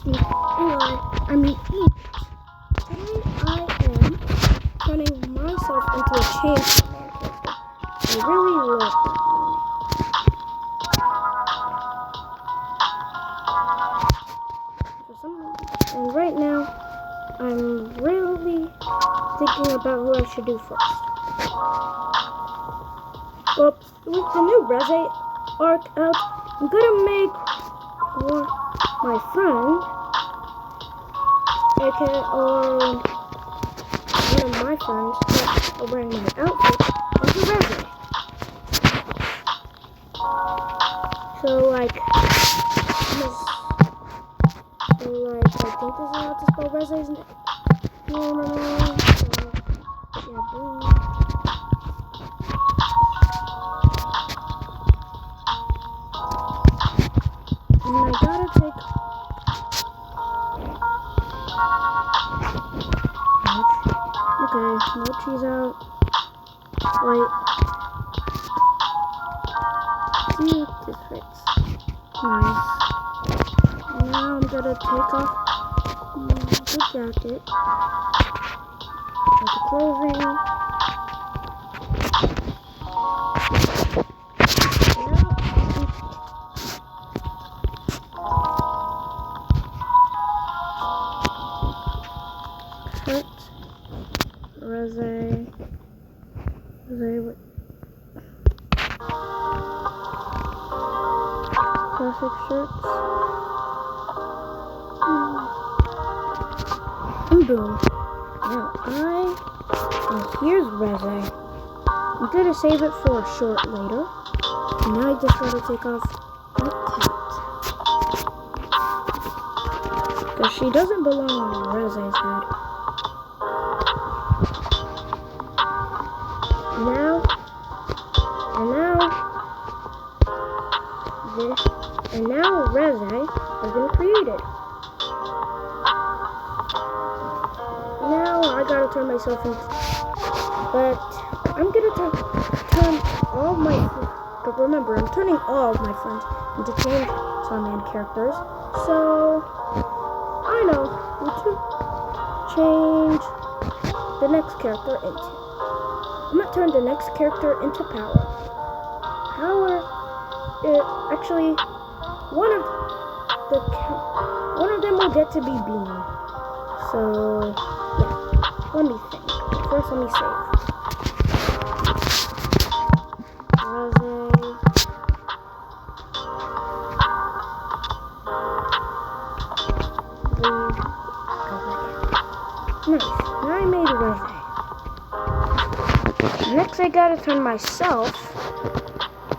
I mean, today I am turning myself into a Chainsaw Man character. I really love that movie. And right now, I'm really thinking about who I should do first. Well, with the new Reze arc out, I'm gonna make my friend, aka or one of my friends that are wearing my outfit, as a Reze. So I think this is how to spell Reze's name. So, yeah, boom. And I gotta take okay, no cheese out. Wait. See if this fits. Nice. Now I'm gonna take off the jacket. The clothing. Reze with classic shirts. And boom. Now here's Reze. I'm gonna save it for a short later. And now I just gotta take off my cat. Because she doesn't belong on Reze's head. And now Reze has been created. Now I gotta turn myself into, but I'm gonna turn all my, but remember, I'm turning all of my friends into Chainsaw Man characters, so I know who to change the next character into. I'm gonna turn the next character into Power. Actually, one of them will get to be Bean. So yeah, let me think. First, let me save. Nice. Now I made Reze. Next, I gotta turn myself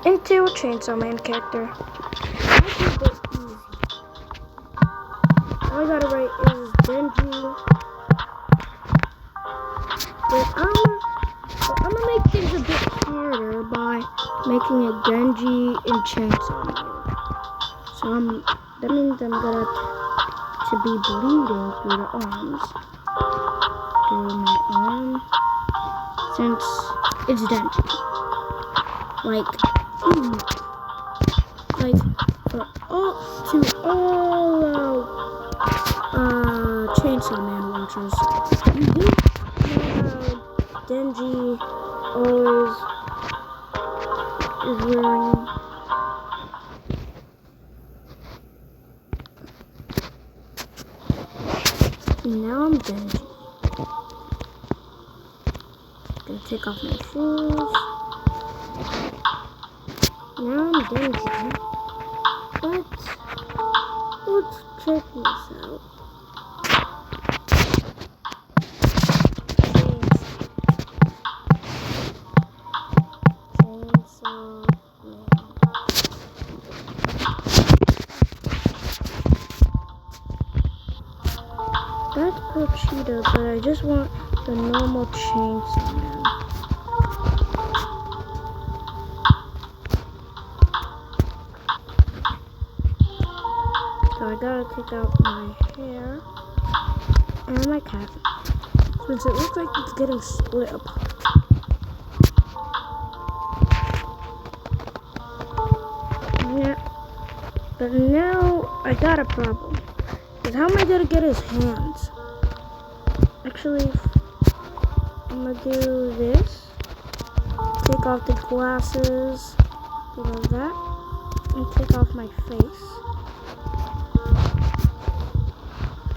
into a Chainsaw Man character. All I gotta write is Denji. But I'm gonna make things a bit harder by making it Denji in Chainsaw Man. So that means I'm gonna to be bleeding through the arms. Through my arm. Since it's Denji. Like for all Chainsaw Man watchers, you do know how Denji always is wearing now I'm Denji. Gonna take off my shoes. Now I'm Denji, but let's check this out. Chainsaw Man. That's Pochita, but I just want the normal Chainsaw Man. So I gotta take out my hair and my cap, since it looks like it's getting split apart. Yeah, but now I got a problem. Because how am I gonna get his hands? Actually, I'm gonna do this. Take off the glasses. Do that. And take off my face.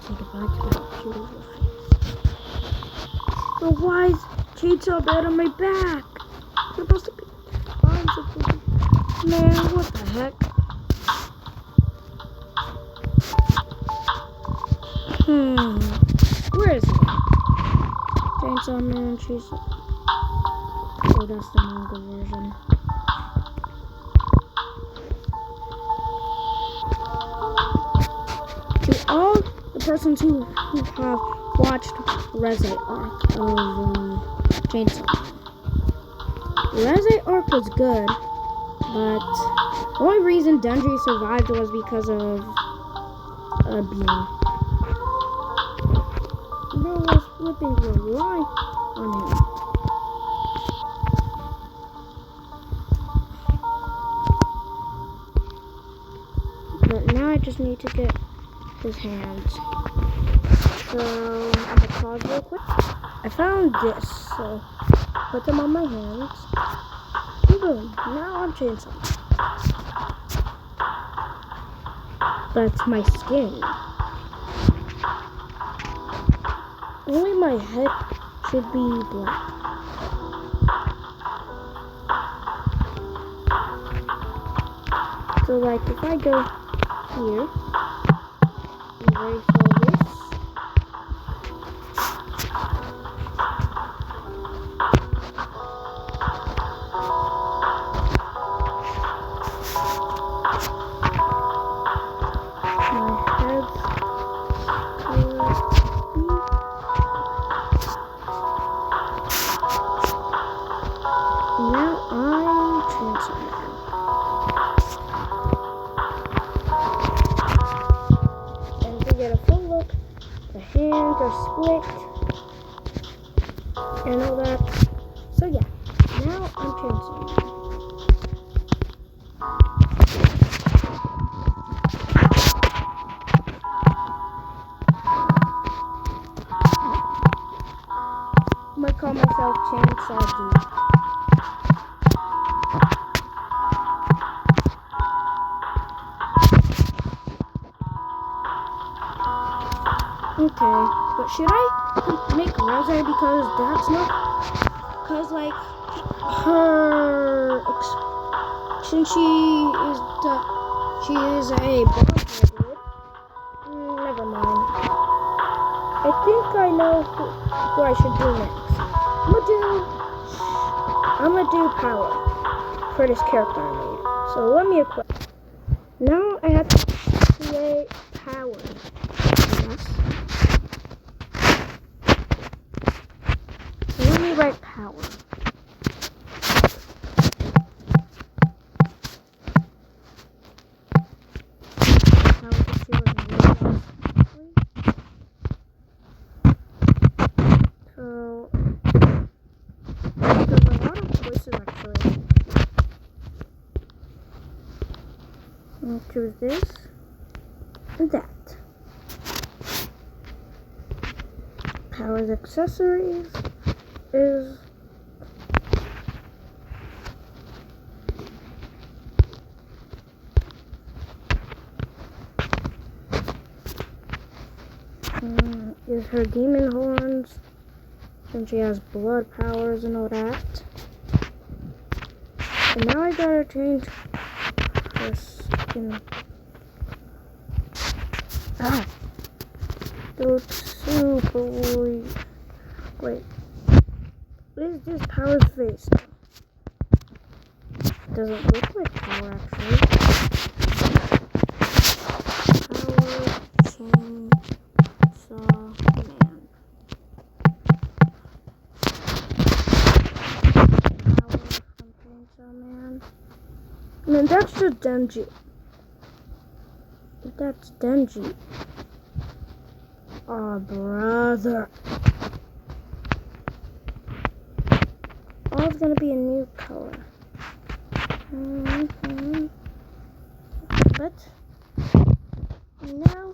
Say goodbye to my beautiful face. But why is Chainsaw Man on my back? It's supposed to be. I'm supposed to be. Man, what the heck? Where is he? Chainsaw Man, Chainsaw. Oh, that's the manga version. To all the persons who have watched Reze Arc of Chainsaw Man. Reze Arc was good, but the only reason Denji survived was because of Bean. Bro was flipping the line on him. But now I just need to get his hands. So I'm gonna pause real quick. I found this, so put them on my hands. And boom, now I'm Chainsaw. That's my skin. Only my head should be black. So like if I go here, and erase all this. Split and all that. So yeah, now I'm Chainsaw Man. I'm gonna call myself Chainsaw Dude. Okay, but should I make Reze because that's not, because like her, since she is a bond-headed, never mind. I think I know who I should do next. I'm gonna do power for this character I made. So let me equip. Now I have to create power. Yes. Let me write power. So there's a lot of choices actually. I'll choose this and that. Power's accessories is her demon horns, and she has blood powers and all that. And now I gotta change her skin. It looks super weird. Wait. What is this power's face? It doesn't look like power actually. Power Chainsaw Man. Power from Chainsaw Man. And then that's just Denji. That's Denji. Oh, brother. Oh, it's gonna be a new color. But now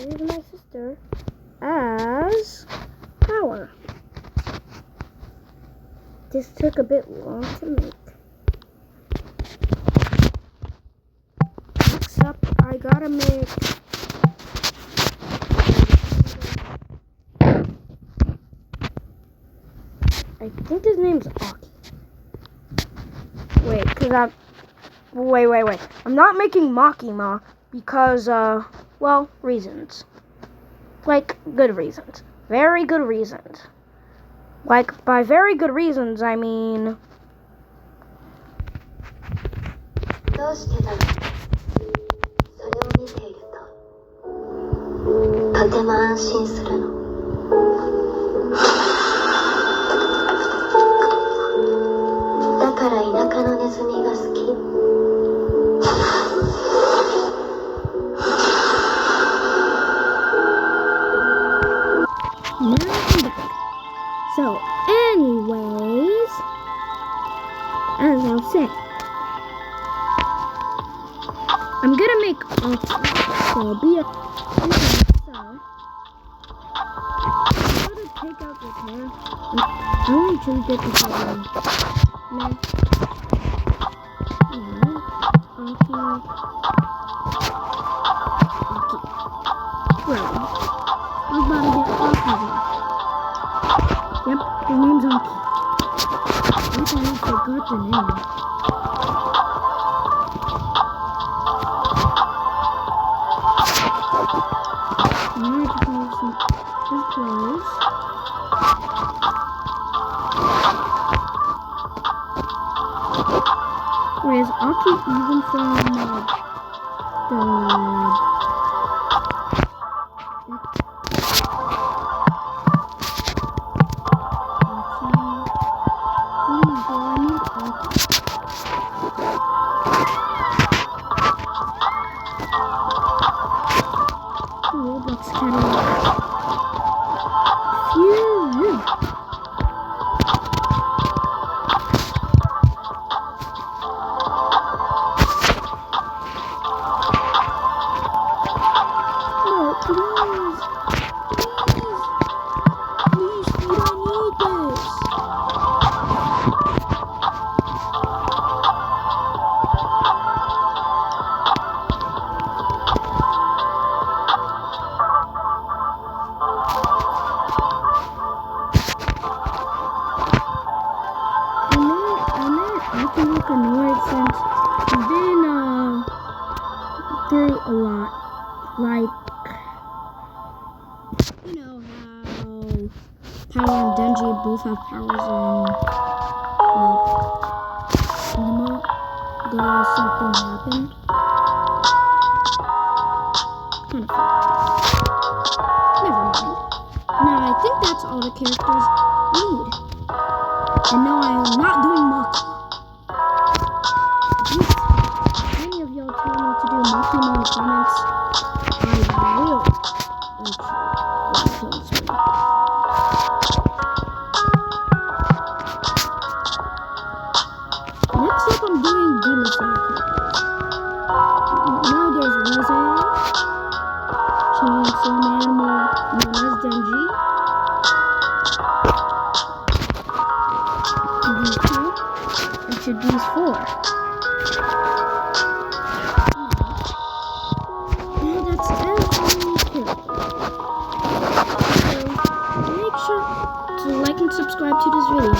save my sister as Power. This took a bit long to make. Next up, I gotta make I think his name's Aki. Wait. I'm not making Makima because, well, reasons. Like, good reasons. Very good reasons. Like, by very good reasons, I mean... どうしてだろう。それを見ていると、とても安心するの。だから田舎のネズミが好き。So, anyways, as I'll say, I'm gonna make Aki, so be a so I'm gonna take out this hair. I only choose it because Aki. Well, I'm about to get Aki here. Yep, his name's Aki. I thought I forgot the name. Now I just need some his clothes. Wait, is Aki even from the Roblox catalog. Phew. No, please. Please, we don't need this. I can look annoyed since he's been through a lot. Like, you know how Power and Denji both have powers and Nemo, there something happened. Kind of fun. Never mind. Now I think that's all the characters need. And no, I am not doing Makima. If any of y'all tell me to do Makima in the comments, I will actually go to the Next up, I'm doing Demon Slayer characters. Now there's Rose, Chainsaw Man known as Denji. These two, introduce 4. Now that's every character. So make sure to like and subscribe to this video.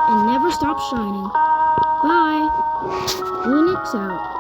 And never stop shining. Bye. Phoenix out.